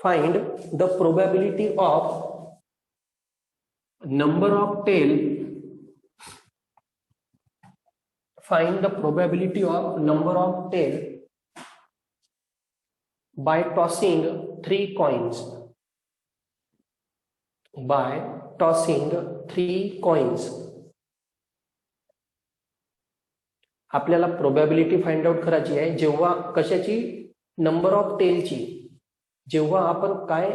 find the probability of number of tail. Find the probability of number of tail by tossing 3 coins. By tossing 3 coins. आपल्याला probability find out करायची आहे जेव्हा कशाची, number of टेलची, जेव्हा आपण काय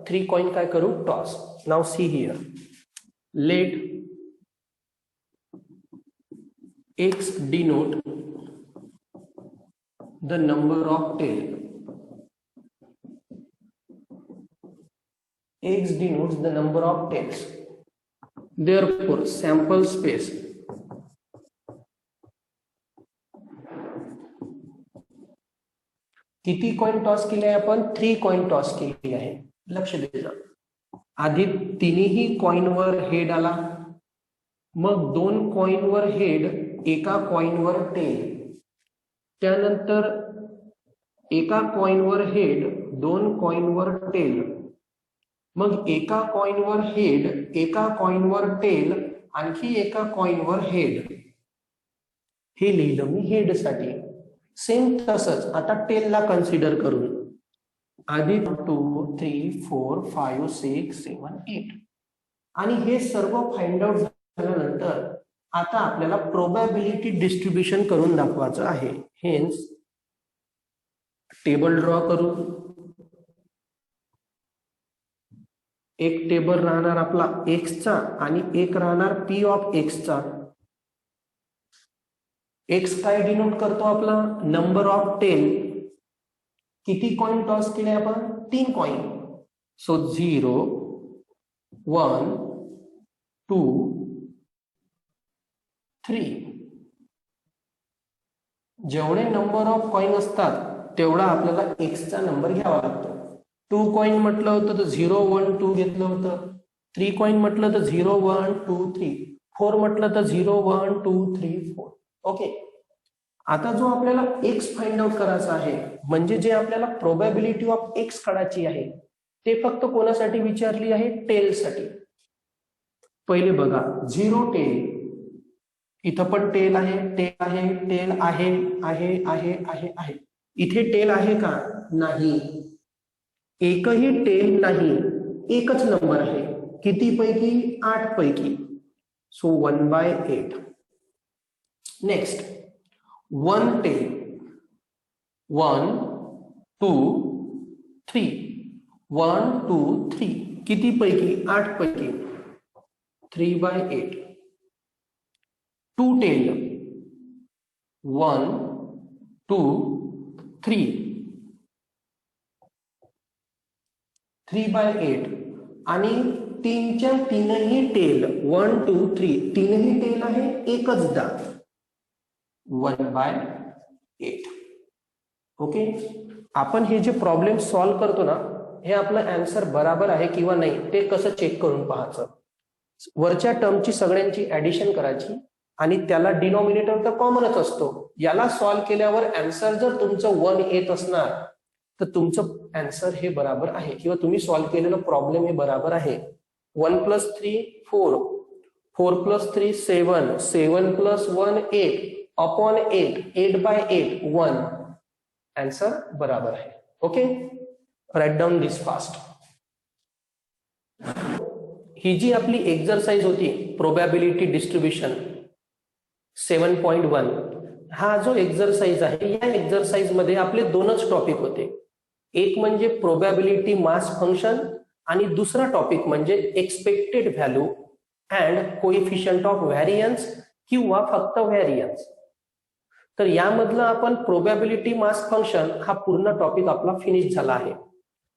3 coin काय करू, toss. Now see here, let x denote the number of tail. X denotes the number of tails. Therefore, sample space किती कॉइन टॉस केले आहे आपण, 3 कॉइन टॉस केली आहे. लक्ष द्या, आधी तिन्ही कॉइन वर हेड आला, मग 2 कॉइन वर हेड, एका कॉइन वर टेल, त्यानंतर एका कॉइन वर हेड, 2 कॉइन वर टेल, मग एका कॉइन वर हेड, एका कॉइन वर टेल, आणखी एका कॉइन वर हेड. हे लिहिलं मी हेड साठी. सेम तसंच आता टेल ला कन्सिडर करून, आधी 2 3 4 5 6 7 8, आणि हे सर्व फाइंड आउट झाल्यानंतर आता आपल्याला प्रोबॅबिलिटी डिस्ट्रीब्युशन करून दाखवायचं आहे. हेन्स टेबल ड्रॉ करू. एक टेबल राहणार आपला x चा आणि एक राहणार p ऑफ x चा. x काय डिनोट करतो आपला, नंबर ऑफ टेल. किती कॉइन टॉस केले आपण, 3 कॉइन. सो 0 1 2 3. जेवढे नंबर ऑफ कॉइन असतात तेवढा आपल्याला x चा नंबर घ्यावा लागतो. 2 कॉइन म्हटलं होतं तर 0 1 2 घेतलं होतं. 3 कॉइन म्हटलं तर 0 1 2 3. 4 म्हटलं तर 0 1 2 3 4. ओके, आता जो आपल्याला x फाइंड आउट करायचा आहे, म्हणजे जे आपल्याला प्रोबॅबिलिटी ऑफ x काढायची आहे, ते फक्त कोणासाठी विचारली आहे, टेल साठी. पहिले बघा, 0 टेल, इथं पण टेल आहे, टेल आहे, टेल आहे आहे आहे आहे आहे. इथे टेल आहे का, नाही, एकही टेल नाही, एकच नंबर आहे. किती पैकी, 8 पैकी. सो 1/8. नेक्स्ट 1 टेल, 1 2 3, 1 2 3, किती पैकी, 8 पैकी, 3/8. 2 टेल, 1 2 3, 3/8. आणि 3च्या तीनही टेल, 1 2 3, तीनही टेल आहे, एकच दा, 1/8. ओके, आपण हे जे प्रॉब्लेम सॉल्व करतो ना, हे आपलं आन्सर बरोबर आहे किंवा नाही ते कसं चेक करून पाहायचं. वरच्या टर्मची सगळ्यांची ऍडिशन करायची आणि त्याला डिनॉमिनेटर तर कॉमनच असतो. याला सॉल्व केल्यावर आन्सर जर तुमचं 1 येत असणार तर तुमचं आन्सर हे बरोबर आहे किंवा तुम्ही सॉल्व केलेलं प्रॉब्लेम हे बरोबर आहे. 1 + 3 4, 4 + 3 7, 7 + 1 8 अपॉन 8, 8/8 1. आन्सर बरोबर आहे. Okay, write down this fast. ही जी आपली एक्सरसाइज होती प्रोबॅबिलिटी डिस्ट्रीब्युशन 7.1, हा जो एक्सरसाइज आहे, या एक्सरसाइज मध्ये आपले 2च टॉपिक होते. एक म्हणजे प्रोबॅबिलिटी मास फंक्शन आणि दुसरा टॉपिक म्हणजे expected value and coefficient of variance किंवा फक्त व्हॅरियन्स. तर यामधलं आपण प्रोबॅबिलिटी मास फंक्शन हा पूर्ण टॉपिक आपला फिनिश झाला आहे.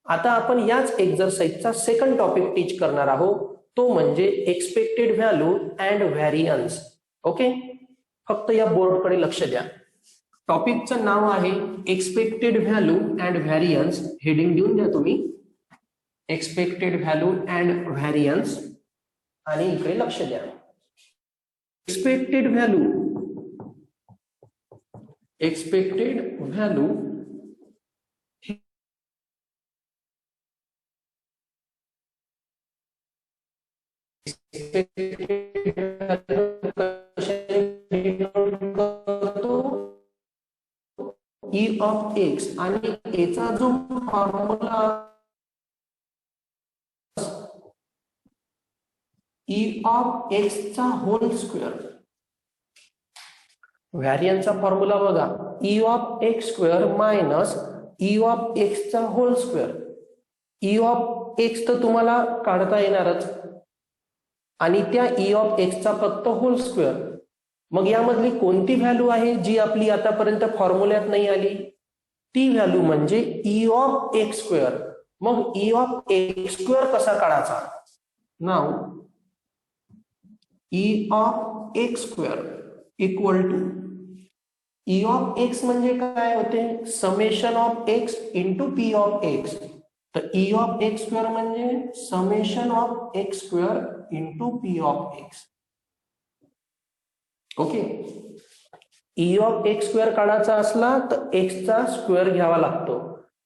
आता आपण याच एक्सरसाइजचा सेकंड टॉपिक टीच करणार आहोत, तो म्हणजे expected value and variance. Okay, फक्त या बोर्डकडे लक्ष द्या. टॉपिकचं नाव आहे expected value and variance. Heading देऊन द्या तुम्ही, एक्सपेक्टेड व्हॅल्यू अँड व्हॅरियन्स, आणि इकडे लक्ष द्या. Expected value E of X आणि एचा जो फॉर्म्युला ई ऑफ एक्स चा होल स्क्वेअर, व्हॅरियन्सचा फॉर्म्युला बघा, E of x square minus E of X चा whole square. E of X तर तुम्हाला काढता येणारच आणि त्या ई ऑफ एक्स चा फक्त होल स्क्वेअर. मग यामधली कोणती व्हॅल्यू आहे जी आपली आतापर्यंत फॉर्म्युल्यात नाही आली? ती व्हॅल्यू म्हणजे ई ऑफ एक्स स्क्वेअर. मग ई ऑफ एक्स स्क्वेअर कसा काढायचा? नाव E of x square equal to E of X म्हणजे काय होते? Summation of x into P of X. तर ई ऑफ एक्स स्क्वेअर म्हणजे summation of x square into P of x. Okay. E of x square काढायचा असला तर एक्सचा square घ्यावा लागतो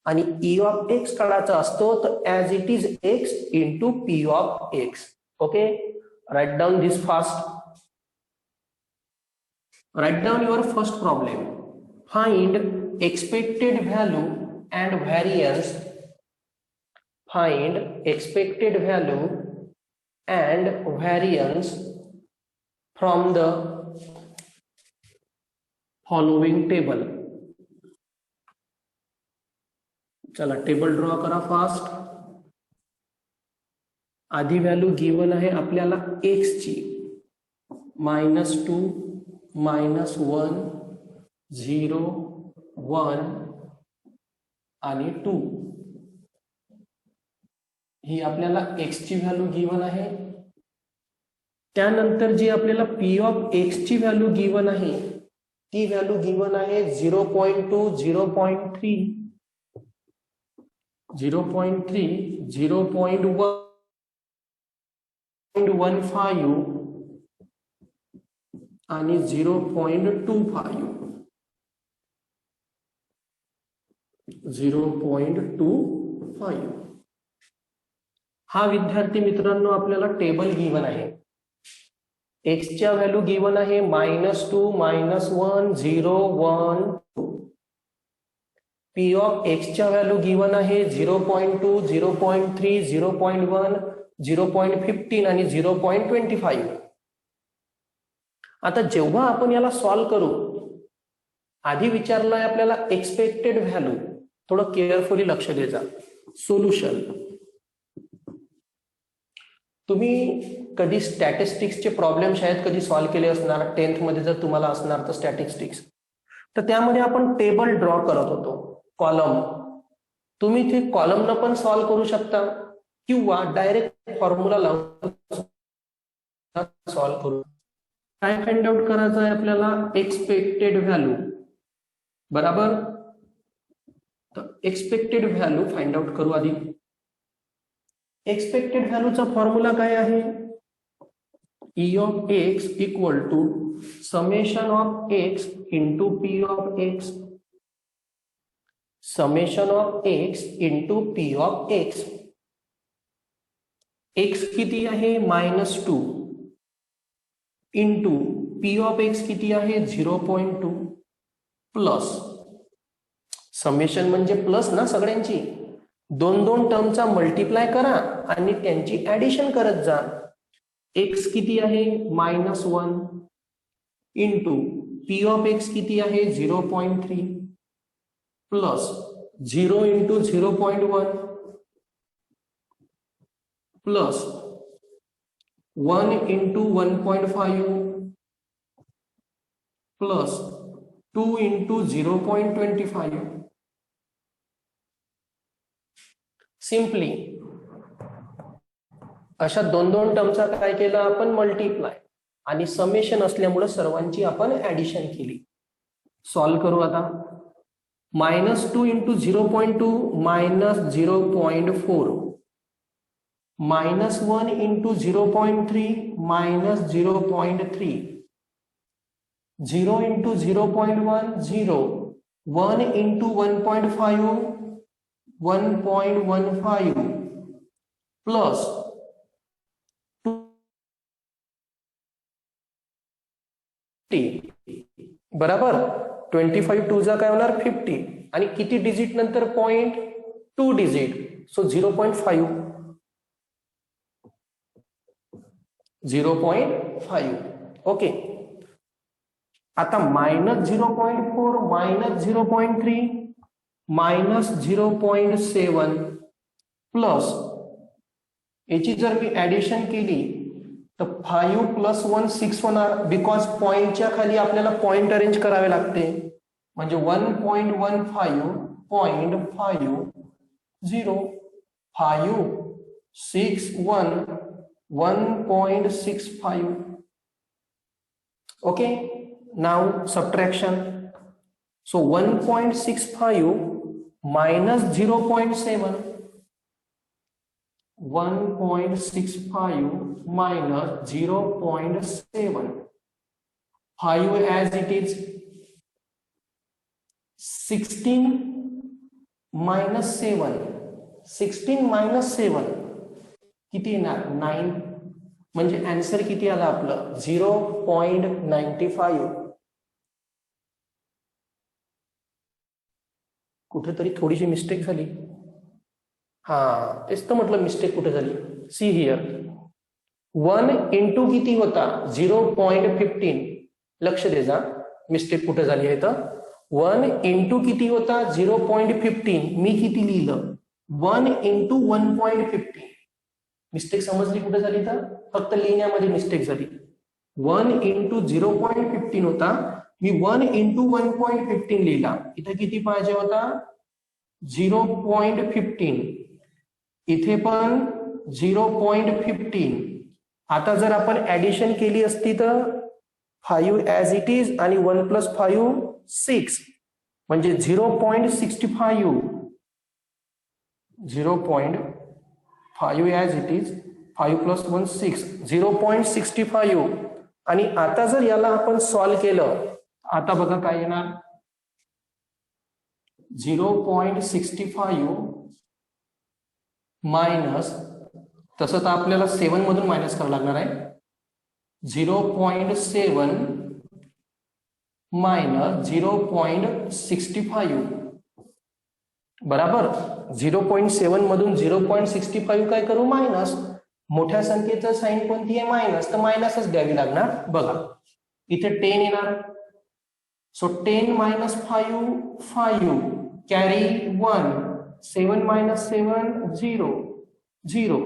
आणि ई ऑफ एक्स काढायचा असतो तर as it is x into P of x. Okay, write down this fast. Write down your first problem. Find expected value and variance. Find expected value and variance from the following table. चला table draw करा fast. आधी value given आहे आपल्याला x ची, -2 -1 0 1 आणि 2. ही आपल्याला x ची value given आहे. त्यानंतर जी आपल्याला पी ऑफ एक्स ची व्हॅल्यू गिवन आहे ती व्हॅल्यू गिवन आहे 0.2 0.3 0.3 0.1 0.15 आणि 0.25 0.25. हा विद्यार्थी मित्रांनो आपल्याला टेबल गिवन आहे. एक्स च्या व्हॅल्यू गिवन आहे -2 -1 0 1 2. पी ऑफ एक्स च्या व्हॅल्यू गिवन आहे 0.2 0.3 0.1 0.15 आणि 0.25. आता जेव्हा आपण याला सॉल्व करू, आधी विचारलंय आपल्याला एक्सपेक्टेड व्हॅल्यू. थोडं केअरफुली लक्ष द्यायचा. सोल्युशन. तुम्ही कधी स्टॅटिस्टिक्सचे प्रॉब्लेम शायद कधी सॉल्व केले असणार 10th मध्ये, जर तुम्हाला असणार तर स्टॅटिस्टिक्स, तर त्यामध्ये आपण टेबल ड्रॉ करत होतो, कॉलम. तुम्ही ते कॉलमनं पण सॉल्व करू शकता किंवा डायरेक्ट फॉर्म्युला लावून सॉल्व करू. काय फाइंड आउट करायचं आहे आपल्याला? Expected value. बराबर. तर एक्सपेक्टेड व्हॅल्यू फाइंड आउट करू आधी. एक्सपेक्टेड व्हॅल्यूचा फॉर्म्युला काय आहे? E of x equal to summation of x into P of x. Summation of x into P of x. X किती आहे? -2 इंटू पी ऑफ एक्स किती आहे? 0.2 प्लस समेशन म्हणजे plus ना सगळ्यांची. दोन दोन टर्मचा मल्टिप्लाय करा आणि त्यांची ऍडिशन करत जा. एक्स किती आहे? -1 इंटू पी ऑफ एक्स किती आहे? 0.3 plus 0 into 0.1 plus 1 into 1.5 plus 2 into 0.25. Simply अशा दोन दोन टर्मचा काय केलं आपण? मल्टिप्लाय आणि समेशन असल्यामुळे सर्वांची आपण ऍडिशन केली. सॉल्व करू आता. -2 into 0.2 -0.4 -1 into 0.3 -0.3 0 into 0.1 0 1 into 1.5 1.15 plus बराबर. 25 टू जा काय होणार 50 आणि किती डिजिट नंतर पॉइंट 2 डिजिट, सो 0.5. 0.5. ओके. आता -0.4 -0.3 -0.7 प्लस याची जर मी ऍडिशन केली तर 5 + 1 6 होणार, बिकॉज पॉइंटच्या खाली आपल्याला पॉइंट अरेंज करावे लागते. म्हणजे 1.15 0.50 5 6 1 1.65. Okay. Now subtraction. So 1.65 minus 0.7, 1.65 minus 0.7, 5 as it is. 16 minus 7, 16 minus 7 किती येणार 9. म्हणजे आन्सर किती आला आपलं 0.95. कुठेतरी थोडीशी मिस्टेक झाली. हा तेच तर म्हटलं मिस्टेक कुठे झाली. सी हिअर 1 इंटू किती होता 0.15. लक्ष दे जा मिस्टेक कुठे झाली आहे तर 1 इंटू किती होता 0.15. मी किती लिहिलं 1 इंटू 1.15. मिस्टेक समजली कुठे झाली तर फक्त लिहिण्यामध्ये मिस्टेक झाली. 1 इंटू 0.15 होता, मी 1 इंटू 1.15 लिहिला. इथे किती पाहिजे होता 0.15. इथे पण 0.15. आता जर आपण ऍडिशन केली असती तर 5 ऍज इट इज आणि 1 + 5 6 म्हणजे 0.65. 0.5 ऍज इट इज 5 + 1 6 0.65. आणि आता जर याला आपण सॉल्व्ह केलं आता बघा काय येणार 0.65 मायनस, तसं तर आपल्याला 7 मधून मायनस करावं लागणार आहे. 0.7 मायनस 0.65 बराबर. 0.7 मधून 0.65 काय करू मायनस. मोठ्या संख्येचं साईन कोणती आहे मायनस, तर मायनसच द्यावी लागणार. बघा इथे 10 येणार. सो 10 minus 5 5 कॅरी 1 7 minus 7 0 0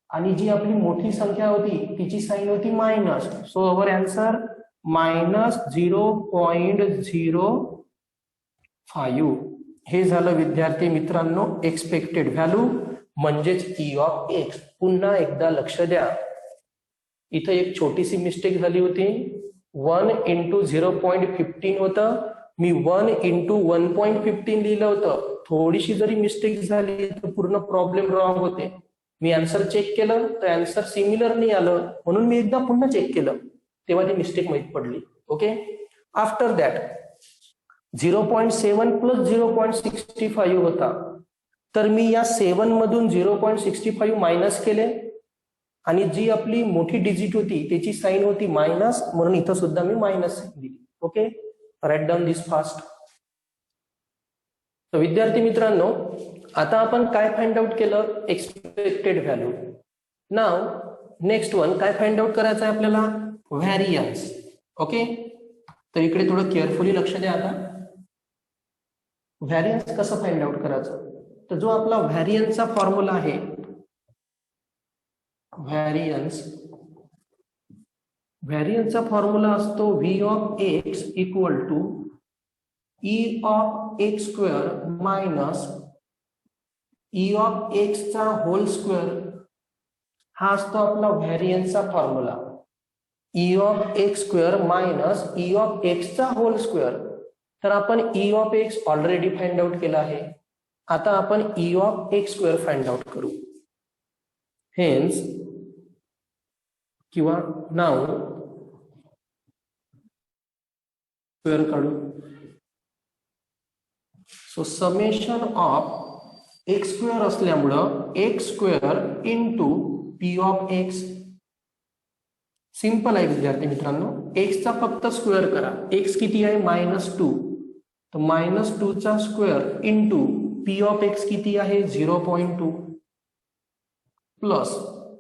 आणि जी आपली मोठी संख्या होती तिची साईन होती मायनस. So our answer -0.05. हे झालं विद्यार्थी मित्रांनो एक्सपेक्टेड व्हॅल्यू म्हणजेच E ऑफ X. पुन्हा एकदा लक्ष द्या इथं एक छोटीशी मिस्टेक झाली होती. 1 इंटू 0.15 होतं, मी 1 इंटू 1.15 लिहिलं होतं. थोडीशी जरी मिस्टेक झाली तर पूर्ण प्रॉब्लेम रॉंग होते. मी आन्सर चेक केलं तर आन्सर सिमिलर नाही आलं, म्हणून मी एकदा पुन्हा चेक केलं तेव्हा ती मिस्टेक माहीत पडली. ओके. आफ्टर दॅट 0.7 + 0.65 होता, तर मी या 7 मधून 0.65 मायनस केले आणि जी आपली मोठी डिजिट होती त्याची साईन होती मायनस, म्हणून इथं सुद्धा मी मायनस दिली. Okay. Write down this fast. तर विद्यार्थी मित्रांनो आता आपण काय फाइंड आउट केलं एक्सपेक्टेड व्हॅल्यू. नाव नेक्स्ट वन काय फाइंड आउट करायचं आहे आपल्याला व्हॅरियन्स. ओके. तर इकडे थोडं केअरफुली लक्ष द्या. आता व्हॅरियन्स कसं फाइंड आउट करायचं, तर जो आपला व्हॅरियन्सचा फॉर्म्युला आहे व्हॅरियन्सचा फॉर्म्युला असतो V of X equal to E of X square minus E of X चा होल स्क्वेअर. हा असतो आपला व्हॅरियन्सचा formula. E of X square minus E of X चा होल स्क्वेअर. तर आपण E of X already find out केला आहे. आता आपण E of X square find out करू. हेन्स किंवा नाव स्क्वेअर काढू. So summation of X square असल्यामुळं X square into P of X simple आहे विद्यार्थी मित्रांनो, एक्सचा फक्त स्क्वेअर करा. एक्स किती आहे -2, तर -2चा square into P of X किती आहे 0.2 प्लस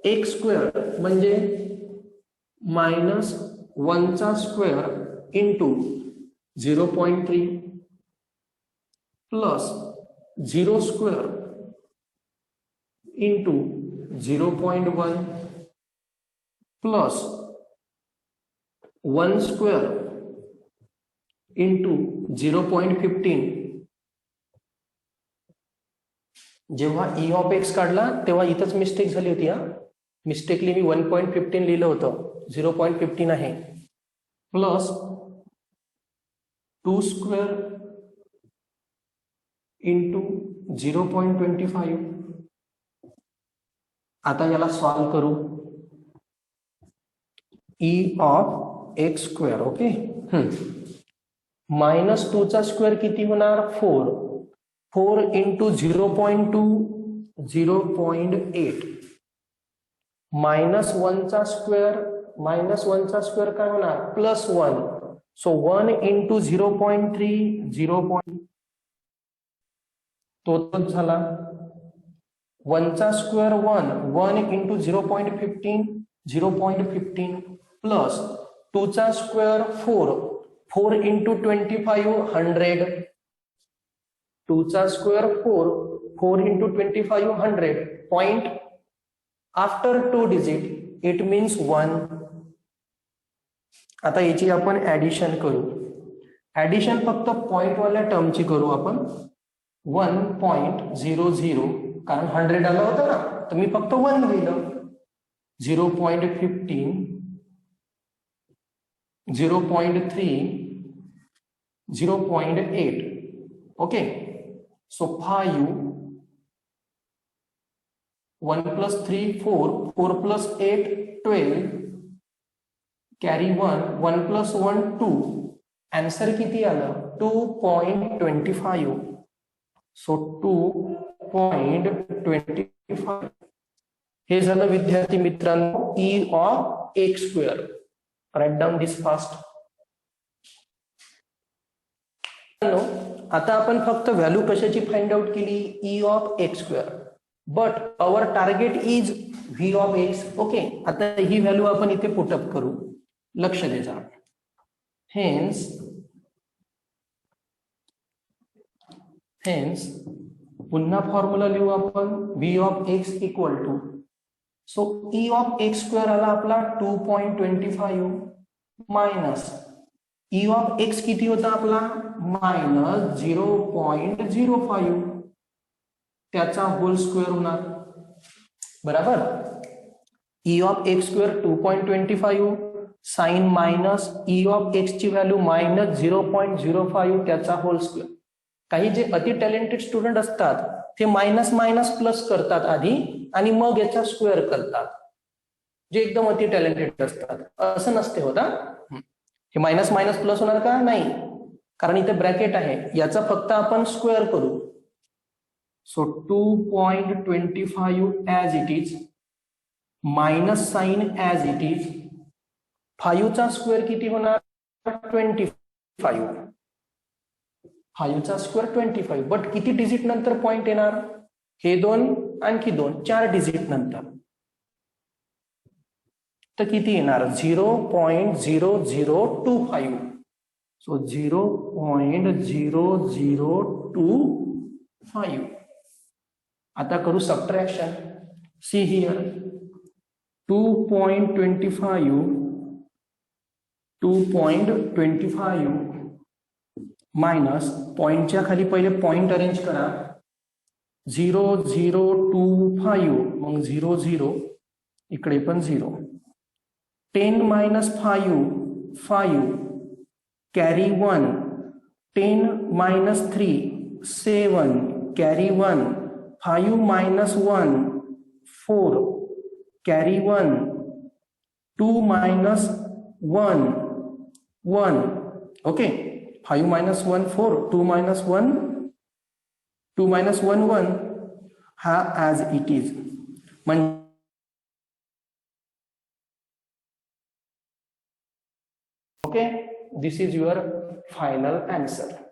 एक्स स्क्वेअर म्हणजे -1चा square into 0.3 plus 0 square into 0.1 plus 1 square into 0.15. जेव्हा ई ऑफ एक्स काढला तेव्हा इथंच मिस्टेक झाली होती. मिस्टेकली मी 1.15 लिहिलं होतं, 0.15 आहे. Plus 2 square into 0.25. आता याला सॉल्व करू. E of x square, okay. -2चा स्क्वेअर किती होणार 4 इंटू 0.2 0.8 -1चा स्क्वेअर काय होणार +1. So 1 into 0.3 0. तोच झाला 1चा स्क्वेअर 1 इंटू 0.15 0.15 प्लस 2चा स्क्वेअर 4 इंटू 25 100. 2चा square 4 into 25 100. Point after 2 digit it means 1. आता याची आपण ऍडिशन करू. ऍडिशन फक्त पॉइंटवाल्या टर्मची करू आपण. 1.00 कारण 100 आलं होतं ना, तर मी फक्त 1 लिहिलं. 0.15 0.3 0.8. Okay. So 5 1 plus 3 4 plus 8 12 carry 1 plus 1 2. Answer किती आलं 2.25. सो 2.25 हे झालं विद्यार्थी मित्रांनो E of x square. Write down this fast. आता आपण फक्त व्हॅल्यू कशाची फाइंड आउट केली E of x square. But our target is V of x. Okay. आता ही व्हॅल्यू आपण इथे पुटअप करू. लक्ष द्यायचा. हेन्स पुन्हा फॉर्म्युला लिहू आपण V of x equal to. So E of x square आला आपला 2.25 मायनस ई ऑफ एक्स किती होता आपला -0.05 त्याचा होल स्क्वेअर होणार. बरोबर. E of x square 2.25 sign minus E of x ची व्हॅल्यू -0.05 त्याचा होल स्क्वेअर. काही जे अति टॅलेंटेड स्टुडंट असतात ते मायनस मायनस प्लस करतात आधी आणि मग याचा स्क्वेअर करतात. जे एकदम अति टॅलेंटेड असतात असं नसते होता. हे मायनस मायनस प्लस होणार का नाही, कारण इथे ब्रॅकेट आहे. याचा फक्त आपण स्क्वेअर करू. So 2.25 as it is minus sign as it is. 5 चा स्क्वेअर किती होणार 25. 5 चा स्क्वेअर 25. बट किती डिजिट नंतर पॉइंट येणार हे 2 आणखी 2 4 डिजिट नंतर. तर किती येणार 0.0025. सो 0.0025. आता करू सबट्रॅक्शन. सी हियर 2.25 मायनस पॉइंटच्या खाली पहिले पॉइंट अरेंज करा. 0.025 मग 0.0 इकडे पण 0. 10 minus 5 carry 1. 10 minus 3 7 carry 1. 5 minus 1 4 carry 1. 2 minus 1 1. Okay. 5 minus 1 4 2 minus 1 1 हा ॲज इट इज. म्हणजे Okay, this is your final answer.